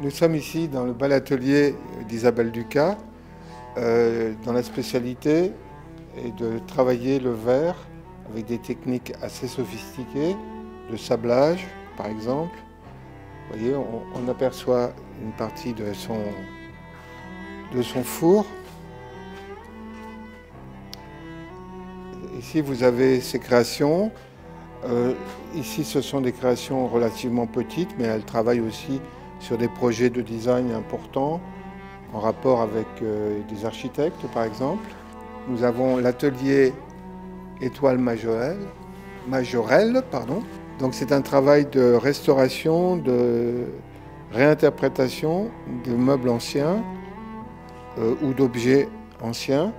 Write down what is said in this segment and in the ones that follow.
Nous sommes ici dans le bel atelier d'Isabelle Ducas, dont la spécialité est de travailler le verre avec des techniques assez sophistiquées, de sablage par exemple. Vous voyez, on aperçoit une partie de son four. Ici vous avez ses créations. Ici ce sont des créations relativement petites, mais elle travaille aussi sur des projets de design importants en rapport avec des architectes par exemple. Nous avons l'atelier Étoile Majorelle. Donc c'est un travail de restauration, de réinterprétation de meubles anciens ou d'objets anciens,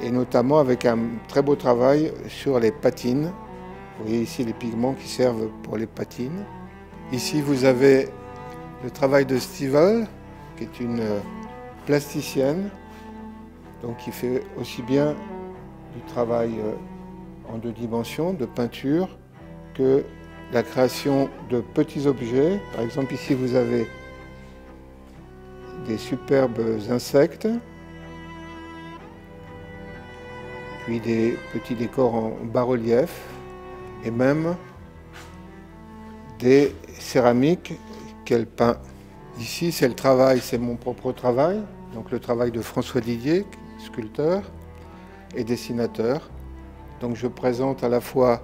et notamment avec un très beau travail sur les patines. Vous voyez ici les pigments qui servent pour les patines. Ici vous avez le travail de Stivel, qui est une plasticienne, donc qui fait aussi bien du travail en 2 dimensions, de peinture, que la création de petits objets. Par exemple, ici vous avez des superbes insectes, puis des petits décors en bas-relief, et même des céramiques qu'elle peint. Ici, c'est le travail, c'est mon propre travail, donc le travail de François Didier, sculpteur et dessinateur. Donc je présente à la fois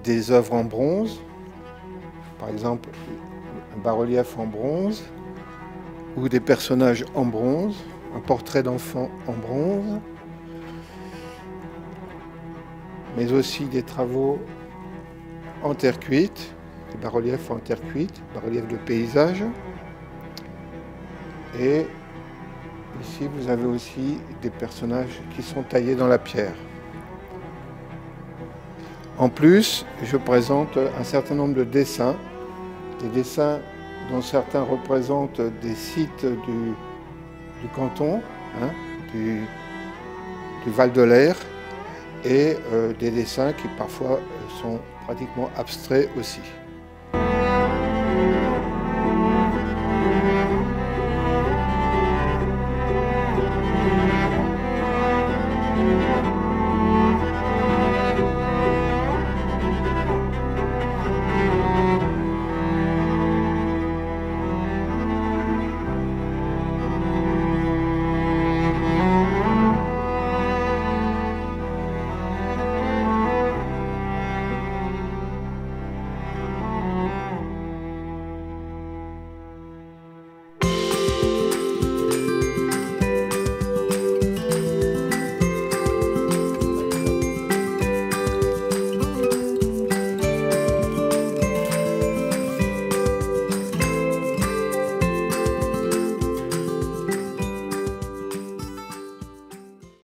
des œuvres en bronze, par exemple un bas-relief en bronze, ou des personnages en bronze, un portrait d'enfant en bronze, mais aussi des travaux en terre cuite, des bas-reliefs en terre cuite, bas-reliefs de paysage. Et ici, vous avez aussi des personnages qui sont taillés dans la pierre. En plus, je présente un certain nombre de dessins, des dessins dont certains représentent des sites du canton, du Val de l'Air, et des dessins qui parfois sont pratiquement abstraits aussi.